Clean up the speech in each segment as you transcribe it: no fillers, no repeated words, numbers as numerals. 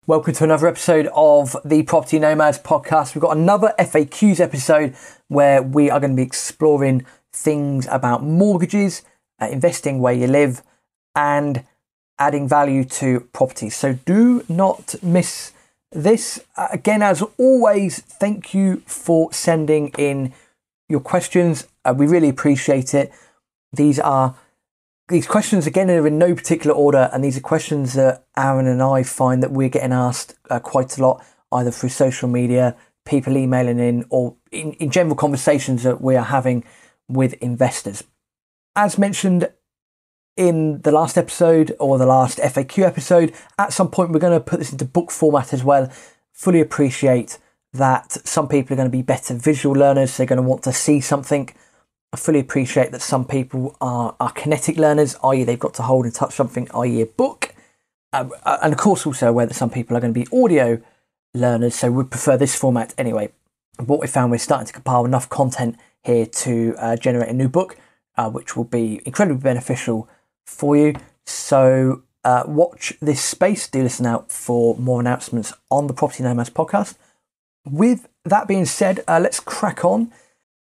Welcome to another episode of the Property Nomads Podcast. We've got another FAQs episode where we are going to be exploring things about mortgages, investing where you live, and adding value to properties. So do not miss this. Again, as always, thank you for sending in your questions. We really appreciate it. These questions, again, are in no particular order, and these are questions that Aaron and I find that we're getting asked quite a lot, either through social media, people emailing in, or in general conversations that we are having with investors. As mentioned in the last episode, or the last FAQ episode, at some point we're going to put this into book format as well. Fully appreciate that some people are going to be better visual learners, they're going to want to see something. I fully appreciate that some people are kinetic learners, i.e. they've got to hold and touch something, i.e. a book. And of course also aware that some people are going to be audio learners, so we prefer this format anyway. What we found, we're starting to compile enough content here to generate a new book, which will be incredibly beneficial for you. So watch this space, do listen out for more announcements on the Property Nomads podcast. With that being said, let's crack on.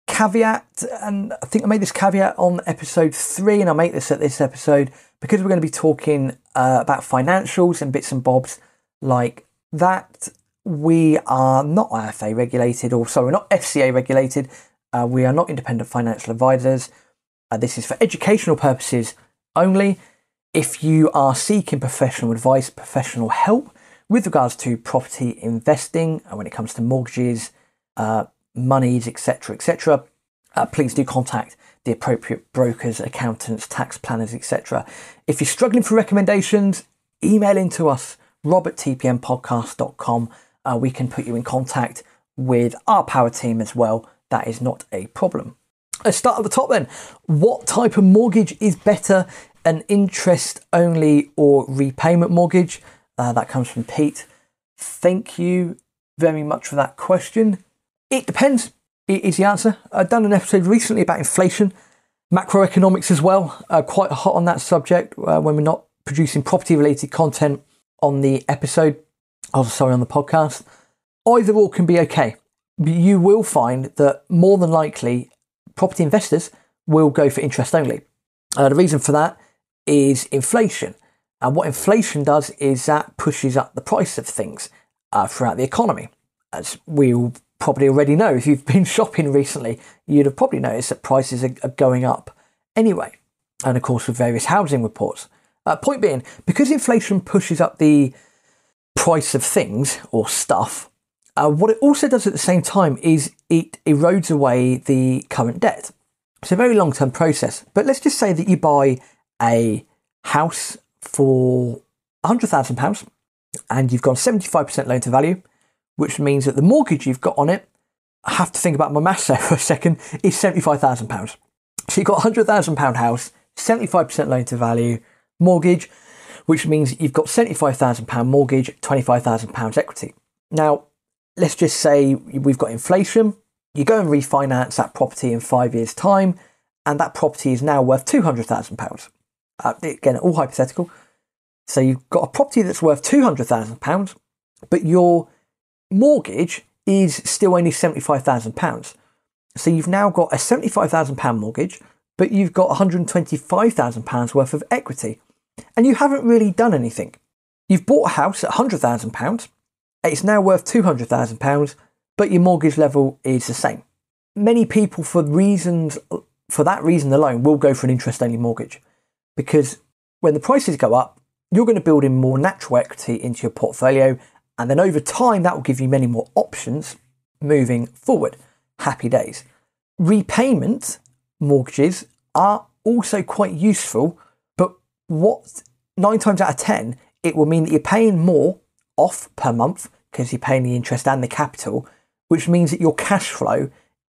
Caveat, and I think I made this caveat on episode 3, and I make this at this episode because we're going to be talking about financials and bits and bobs like that. We are not IFA regulated, or sorry, we're not FCA regulated. We are not independent financial advisors. This is for educational purposes only. If you are seeking professional advice, professional help with regards to property investing, when it comes to mortgages, monies, etc., please do contact the appropriate brokers, accountants, tax planners, etc. If you're struggling for recommendations, email into us, rob@tpmpodcast.com. We can put you in contact with our power team as well. That is not a problem. Let's start at the top then. What type of mortgage is better, an interest-only or repayment mortgage? That comes from Pete. Thank you very much for that question. It depends, is the answer. I've done an episode recently about inflation, macroeconomics as well, quite hot on that subject when we're not producing property-related content on the episode, on the podcast. Either or can be okay. You will find that more than likely property investors will go for interest only. The reason for that is inflation. And what inflation does is that pushes up the price of things throughout the economy. As we all probably already know, if you've been shopping recently, you'd have probably noticed that prices are going up anyway. And of course, with various housing reports. Point being, because inflation pushes up the price of things or stuff, what it also does at the same time is it erodes away the current debt. It's a very long-term process. But let's just say that you buy a house for £100,000 and you've got 75% loan to value, which means that the mortgage you've got on it, I have to think about my maths there for a second, is £75,000. So you've got a £100,000 house, 75% loan to value mortgage, which means you've got £75,000 mortgage, £25,000 equity. Now, let's just say we've got inflation. You go and refinance that property in 5 years' time, and that property is now worth £200,000. Again, all hypothetical. So you've got a property that's worth £200,000, but your mortgage is still only £75,000. So you've now got a £75,000 mortgage, but you've got £125,000 worth of equity. And you haven't really done anything. You've bought a house at £100,000. It's now worth £200,000, but your mortgage level is the same. Many people, for that reason alone, will go for an interest-only mortgage. Because when the prices go up, you're going to build in more natural equity into your portfolio, and then over time that will give you many more options moving forward. Happy days. Repayment mortgages are also quite useful, but 9 times out of 10, it will mean that you're paying more off per month because you're paying the interest and the capital, which means that your cash flow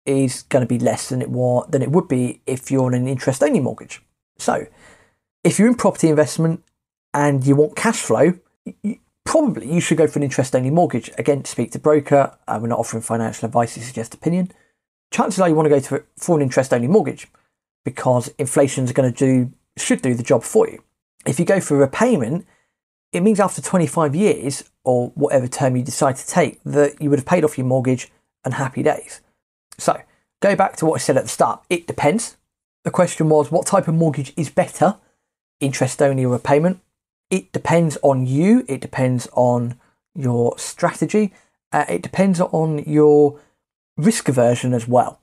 is going to be less than it would be if you're on an interest-only mortgage. So, if you're in property investment and you want cash flow, probably you should go for an interest-only mortgage. Again, speak to broker. We're not offering financial advice, this is just opinion. Chances are you want to go for an interest-only mortgage because inflation should do the job for you. If you go for repayment, it means after 25 years or whatever term you decide to take, that you would have paid off your mortgage and happy days. So go back to what I said at the start. It depends. The question was, what type of mortgage is better? Interest only or repayment? It depends on you. It depends on your strategy. It depends on your risk aversion as well.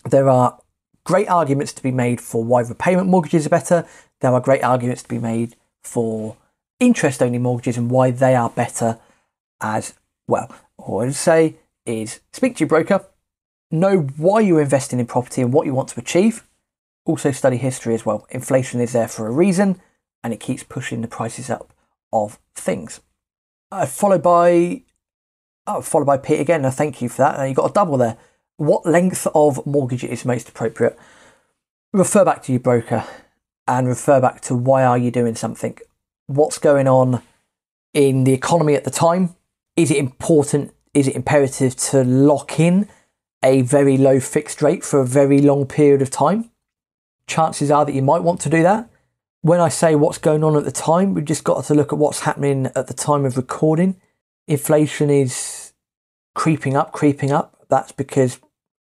There are great arguments to be made for why repayment mortgages are better. There are great arguments to be made for interest only mortgages and why they are better as well. All I would say is speak to your broker, know why you're investing in property and what you want to achieve. Also study history as well. Inflation is there for a reason and it keeps pushing the prices up of things. Followed by Pete again. Thank you for that. You got a double there. What length of mortgage is most appropriate? Refer back to your broker and refer back to why are you doing something? What's going on in the economy at the time? Is it important? Is it imperative to lock in a very low fixed rate for a very long period of time? Chances are that you might want to do that. When I say what's going on at the time, we've just got to look at what's happening at the time of recording. Inflation is creeping up. That's because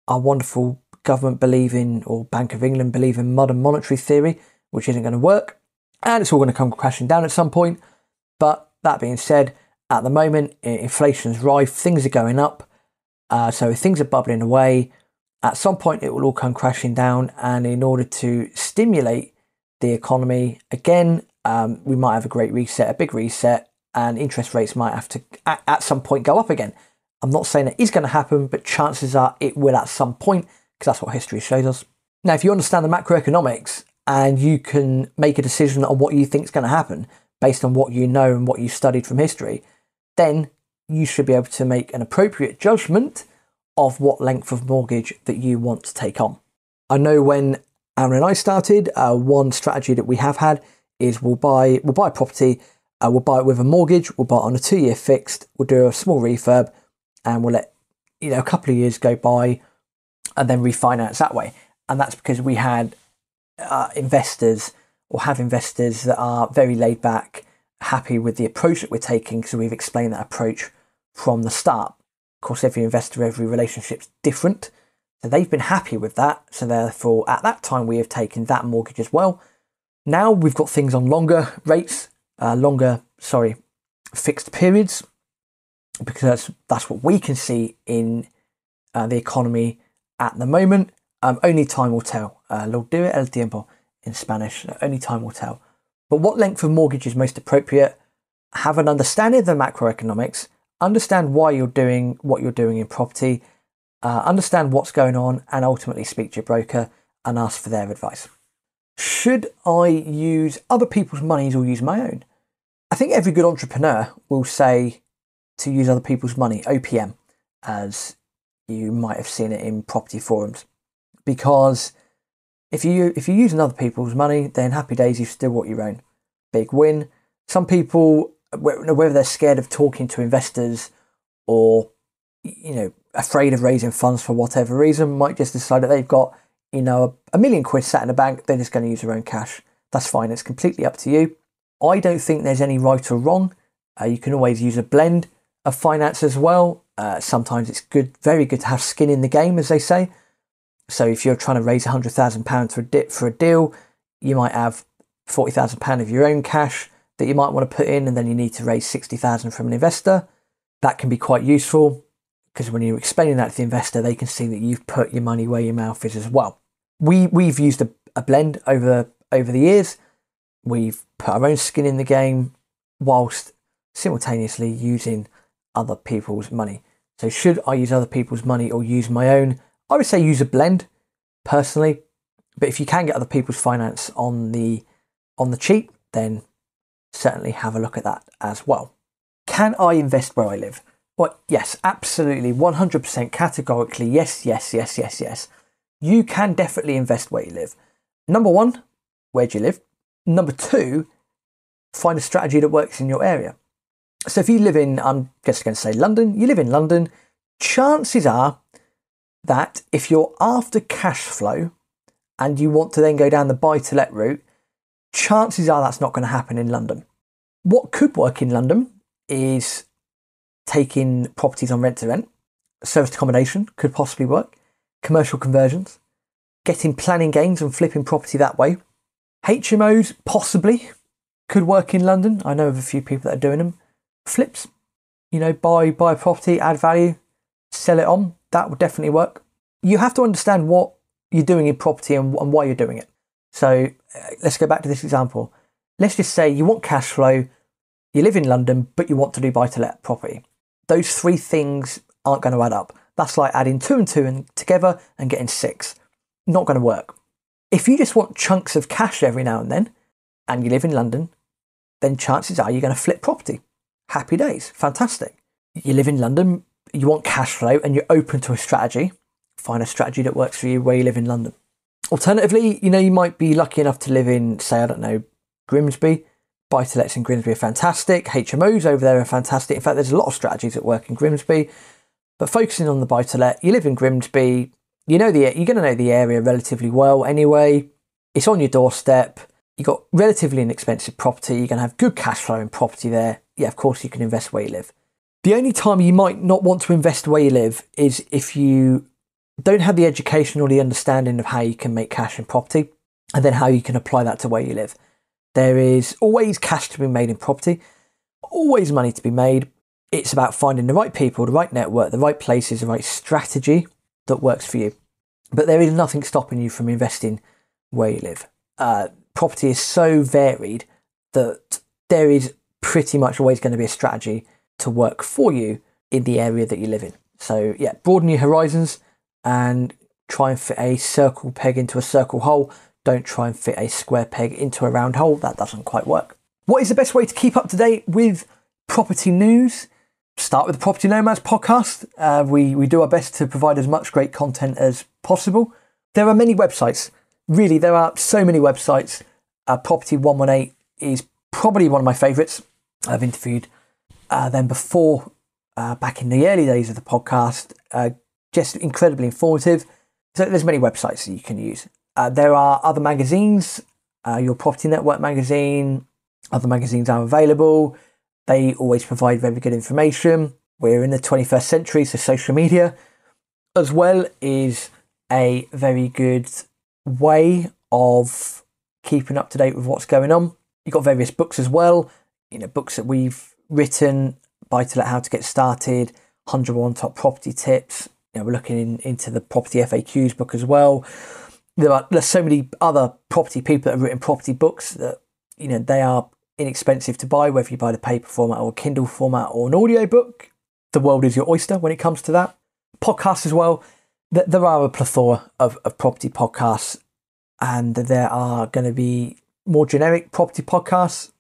our wonderful government believe in, or Bank of England believe in, modern monetary theory, which isn't going to work. And it's all going to come crashing down at some point. But that being said, at the moment, inflation's rife, things are going up. So things are bubbling away. At some point, it will all come crashing down. And in order to stimulate the economy, again, we might have a great reset, a big reset, and interest rates might have to, at some point, go up again. I'm not saying it is going to happen, but chances are it will at some point, because that's what history shows us. Now, if you understand the macroeconomics and you can make a decision on what you think is going to happen based on what you know and what you studied from history, then you should be able to make an appropriate judgment of what length of mortgage that you want to take on. I know when Aaron and I started, one strategy that we have had is we'll buy a property, we'll buy it with a mortgage, we'll buy it on a 2-year fixed, we'll do a small refurb, and we'll let a couple of years go by and then refinance that way. And that's because we had investors that are very laid back, happy with the approach that we're taking, so we've explained that approach from the start. Of course, every investor, every relationship's different, so they've been happy with that. So therefore, at that time, we have taken that mortgage as well. Now we've got things on longer rates, fixed periods, because that's what we can see in the economy at the moment. Only time will tell. Lo diré el tiempo in Spanish. Only time will tell. But what length of mortgage is most appropriate? Have an understanding of the macroeconomics. Understand why you're doing what you're doing in property. Understand what's going on, and ultimately speak to your broker and ask for their advice. Should I use other people's monies or use my own? I think every good entrepreneur will say to use other people's money, OPM, as you might have seen it in property forums. Because if you're using other people's money, then happy days, you've still got your own. Big win. Some people, whether they're scared of talking to investors or afraid of raising funds for whatever reason, might just decide that they've got £1 million sat in the bank, they're just going to use their own cash. That's fine. It's completely up to you. I don't think there's any right or wrong. You can always use a blend of finance as well. Sometimes it's very good to have skin in the game, as they say. So if you're trying to raise £100,000 for a deal, you might have £40,000 of your own cash that you might want to put in, and then you need to raise £60,000 from an investor. That can be quite useful, because when you're explaining that to the investor, they can see that you've put your money where your mouth is as well. We've used a blend over the years. We've put our own skin in the game whilst simultaneously using other people's money. So should I use other people's money or use my own? I would say use a blend, personally. But if you can get other people's finance on the cheap, then certainly have a look at that as well. Can I invest where I live? Well, yes, absolutely, 100%, categorically, yes. You can definitely invest where you live. Number one, where do you live? Number two, find a strategy that works in your area. So if you live in, I'm just going to say London, you live in London, chances are that if you're after cash flow and you want to then go down the buy-to-let route, chances are that's not going to happen in London. What could work in London is taking properties on rent to rent. Serviced accommodation could possibly work. Commercial conversions. Getting planning gains and flipping property that way. HMOs possibly could work in London. I know of a few people that are doing them. Flips. Buy a property, add value, sell it on. That would definitely work. You have to understand what you're doing in property and why you're doing it. So let's go back to this example. Let's just say you want cash flow, you live in London, but you want to do buy-to-let property. Those three things aren't going to add up. That's like adding 2 and 2 together and getting 6. Not going to work. If you just want chunks of cash every now and then, and you live in London, then chances are you're going to flip property. Happy days. Fantastic. You live in London, you want cash flow, and you're open to a strategy. Find a strategy that works for you where you live in London. Alternatively, you might be lucky enough to live in, say, I don't know, Grimsby. Buy-to-lets in Grimsby are fantastic. HMOs over there are fantastic. In fact, there's a lot of strategies that work in Grimsby. But focusing on the buy-to-let, you live in Grimsby, you're going to know the area relatively well anyway. It's on your doorstep. You've got relatively inexpensive property. You're going to have good cash flow in property there. Yeah, of course you can invest where you live. The only time you might not want to invest where you live is if you don't have the education or the understanding of how you can make cash in property and then how you can apply that to where you live. There is always cash to be made in property, always money to be made. It's about finding the right people, the right network, the right places, the right strategy that works for you. But there is nothing stopping you from investing where you live. Property is so varied that there is pretty much always going to be a strategy to work for you in the area that you live in. So yeah, broaden your horizons and try and fit a circle peg into a circle hole. Don't try and fit a square peg into a round hole. That doesn't quite work. What is the best way to keep up to date with property news? Start with the Property Nomads Podcast. We do our best to provide as much great content as possible. There are many websites. Really, there are so many websites. Property 118 is probably one of my favourites. I've interviewed them before, back in the early days of the podcast. Just incredibly informative. So there's many websites that you can use. There are other magazines. Your Property Network magazine. Other magazines are available. They always provide very good information. We're in the 21st century, so social media as well is a very good way of keeping up to date with what's going on. You've got various books as well, books that we've written, Buy-to-Let How to Get Started, 101 Top Property Tips. We're looking into the Property FAQs book as well. There's so many other property people that have written property books that, they are inexpensive to buy, whether you buy the paper format or Kindle format or an audio book. The world is your oyster when it comes to that. Podcasts as well. There are a plethora of property podcasts, and there are going to be more generic property podcasts.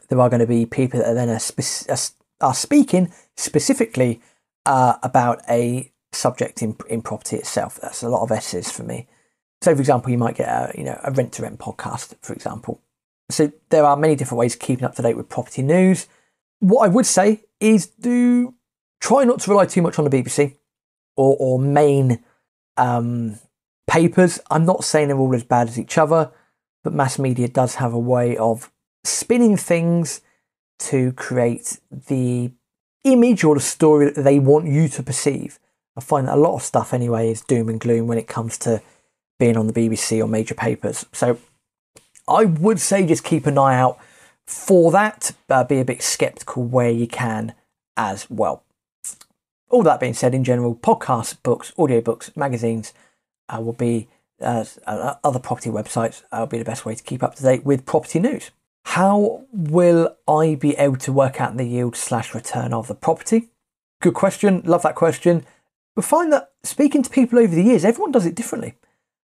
There are going to be people that are then are speaking specifically about a subject in property itself. That's a lot of S's for me. So, for example, you might get a rent-to-rent podcast, for example. So there are many different ways of keeping up to date with property news. What I would say is try not to rely too much on the BBC or main papers. I'm not saying they're all as bad as each other, but mass media does have a way of spinning things to create the image or the story that they want you to perceive. I find that a lot of stuff anyway is doom and gloom when it comes to being on the BBC or major papers. So I would say just keep an eye out for that. Be a bit sceptical where you can as well. All that being said, in general, podcasts, books, audiobooks, magazines will be, other property websites will be the best way to keep up to date with property news. How will I be able to work out the yield/return of the property? Good question. Love that question. We find that speaking to people over the years, everyone does it differently,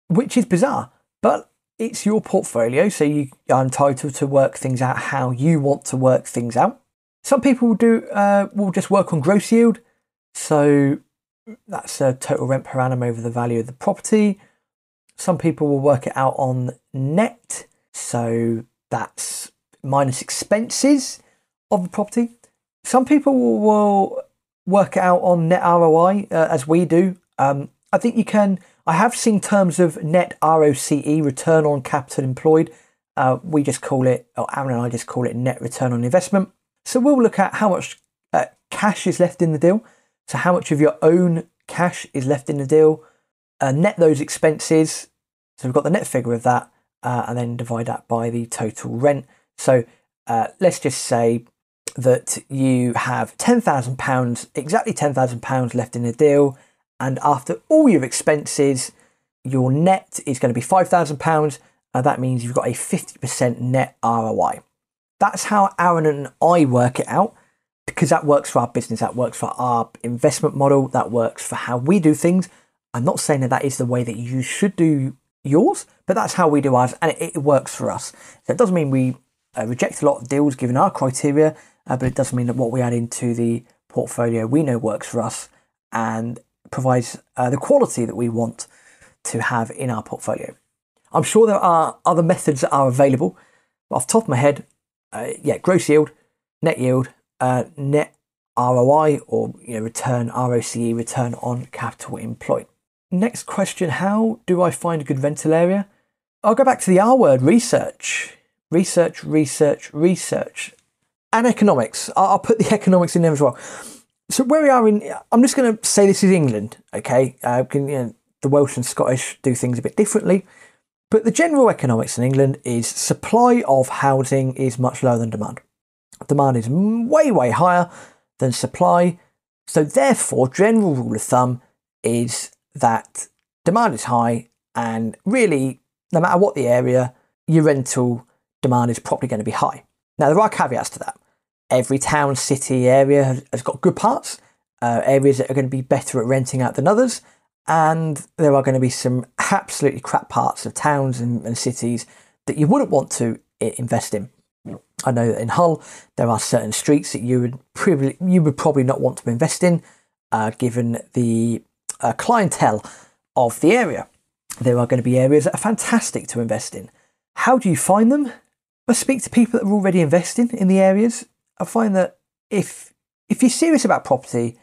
which is bizarre, but it's your portfolio, so you are entitled to work things out how you want to work things out. Some people will just work on gross yield, so that's a total rent per annum over the value of the property. Some people will work it out on net, so that's minus expenses of the property. Some people will work it out on net ROI, as we do. I think you can. I have seen terms of net ROCE, return on capital employed. We just call it, or Aaron and I just call it net return on investment. So we'll look at how much cash is left in the deal. So how much of your own cash is left in the deal. Net those expenses. So we've got the net figure of that, and then divide that by the total rent. So let's just say that you have £10,000, exactly £10,000 left in the deal. And after all your expenses, your net is going to be £5,000. That means you've got a 50% net ROI. That's how Aaron and I work it out, because that works for our business, that works for our investment model, that works for how we do things. I'm not saying that is the way that you should do yours, but that's how we do ours, and it works for us. So it doesn't mean we reject a lot of deals given our criteria, but it does mean that what we add into the portfolio we know works for us and provides the quality that we want to have in our portfolio. I'm sure there are other methods that are available, but off the top of my head, gross yield, net ROI, or return, ROCE, return on capital employed. Next question, how do I find a good rental area? I'll go back to the R word, research. And economics. I'll put the economics in there as well. So where we are I'm just going to say this is England, okay? The Welsh and Scottish do things a bit differently. But the general economics in England is supply of housing is much lower than demand. Demand is way, way higher than supply. So therefore, general rule of thumb is that demand is high, and really, no matter what the area, your rental demand is probably going to be high. Now, there are caveats to that. Every town, city, area has got good parts, areas that are going to be better at renting out than others, and there are going to be some absolutely crap parts of towns and cities that you wouldn't want to invest in. I know that in Hull, there are certain streets that you would probably not want to invest in, given the clientele of the area. There are going to be areas that are fantastic to invest in. How do you find them? I speak to people that are already investing in the areas. I find that if you're serious about property,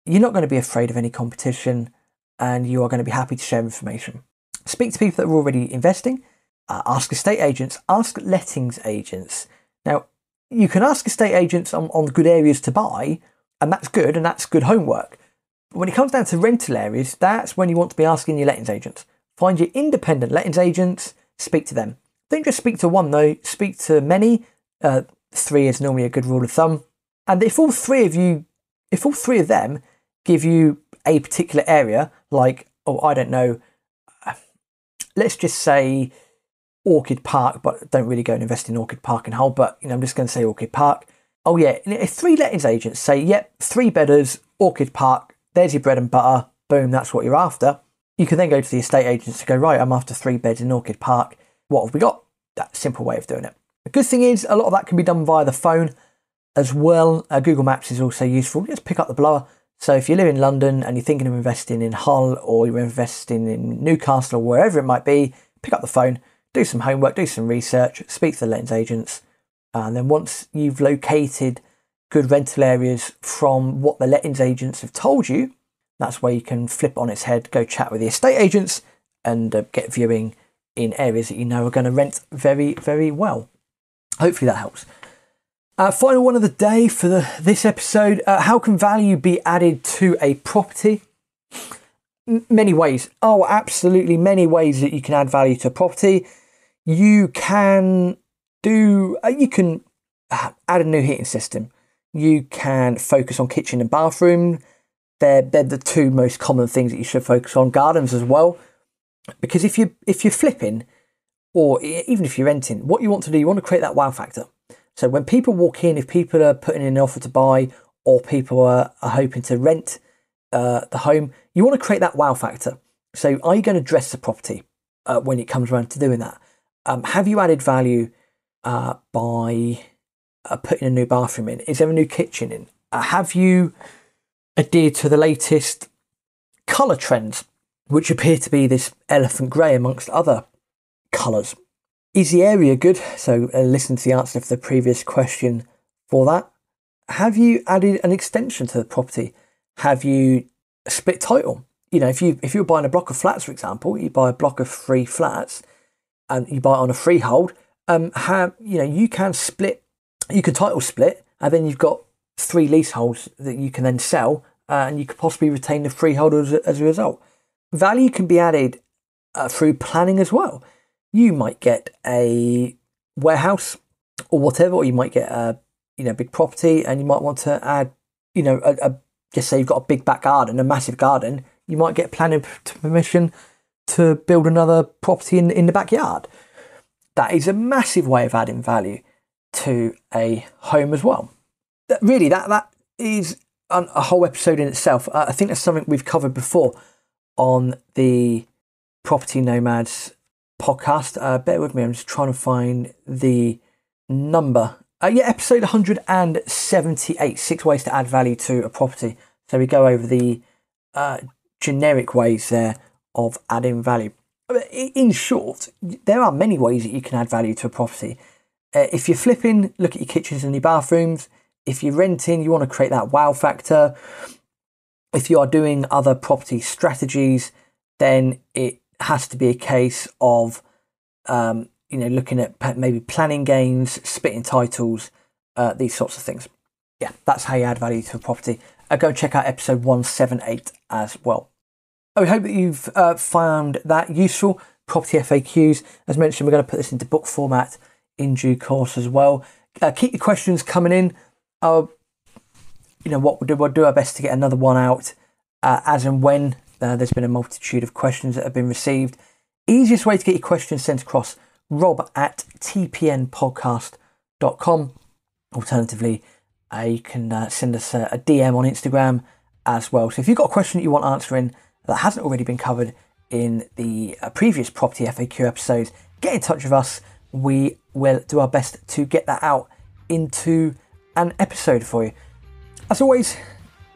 you're not going to be afraid of any competition, and you are going to be happy to share information. Speak to people that are already investing. Ask estate agents, ask lettings agents. Now, you can ask estate agents on good areas to buy, and that's good, and that's good homework. But when it comes down to rental areas, that's when you want to be asking your lettings agents. Find your independent lettings agents, speak to them. Don't just speak to one though, speak to many. 3 is normally a good rule of thumb. And if all three of them give you a particular area, like, let's just say Orchid Park, but don't really go and invest in Orchid Park in Hull, but I'm just going to say Orchid Park. Oh yeah, if 3 lettings agents say, yep, 3 bedders, Orchid Park, there's your bread and butter, boom, that's what you're after. You can then go to the estate agents to go, right, I'm after 3 beds in Orchid Park. What have we got? That's a simple way of doing it. The good thing is a lot of that can be done via the phone as well. Google Maps is also useful. Just pick up the blower. So if you live in London and you're thinking of investing in Hull, or you're investing in Newcastle, or wherever it might be, pick up the phone, do some homework, do some research, speak to the lettings agents. And then once you've located good rental areas from what the lettings agents have told you, that's where you can flip on its head, go chat with the estate agents, and get viewing in areas that you know are going to rent very, very well. Hopefully that helps. Final one of the day for this episode. How can value be added to a property? Many ways. Oh, absolutely many ways that you can add value to a property. You can add a new heating system. You can focus on kitchen and bathroom. They're the 2 most common things that you should focus on. Gardens as well. Because if you're flipping, or even if you're renting, what you want to do, you want to create that wow factor. So when people walk in, if people are putting in an offer to buy, or people are hoping to rent the home, you want to create that wow factor. So are you going to dress the property when it comes around to doing that? Have you added value by putting a new bathroom in? Is there a new kitchen in? Have you adhered to the latest colour trends, which appear to be this elephant grey amongst other colours? Is the area good? So listen to the answer for the previous question for that. Have you added an extension to the property? Have you split title? If you're buying a block of flats, for example, you buy a block of 3 flats and you buy it on a freehold, you can title split, and then you've got 3 leaseholds that you can then sell, and you could possibly retain the freehold as a result. Value can be added through planning as well. You might get a warehouse or whatever, or you might get a big property, and you might want to add, just say you've got a big back garden, a massive garden. You might get planning permission to build another property in the backyard. That is a massive way of adding value to a home as well. That is a whole episode in itself. I think that's something we've covered before on the Property Nomads podcast. Bear with me, I'm just trying to find the number. Episode 178, 6 ways to add value to a property. So we go over the generic ways there of adding value. In short, there are many ways that you can add value to a property. If you're flipping, look at your kitchens and your bathrooms. If you're renting, you want to create that wow factor. If you are doing other property strategies, then it has to be a case of looking at maybe planning games, splitting titles, these sorts of things. Yeah, that's how you add value to a property. Go and check out episode 178 as well. I hope that you've found that useful. Property FAQs, as mentioned, we're going to put this into book format in due course as well. Keep your questions coming in. What we'll do our best to get another one out as and when there's been a multitude of questions that have been received. Easiest way to get your questions sent across, rob@tpnpodcast.com. Alternatively, you can send us a DM on Instagram as well. So if you've got a question that you want answering that hasn't already been covered in the previous property FAQ episodes, get in touch with us. We will do our best to get that out into an episode for you. As always,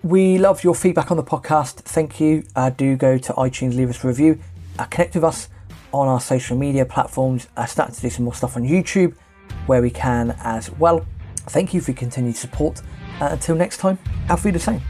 we love your feedback on the podcast. Thank you. Do go to iTunes, leave us a review. Connect with us on our social media platforms. Starting to do some more stuff on YouTube where we can as well. Thank you for your continued support. Until next time, auf Wiedersehen.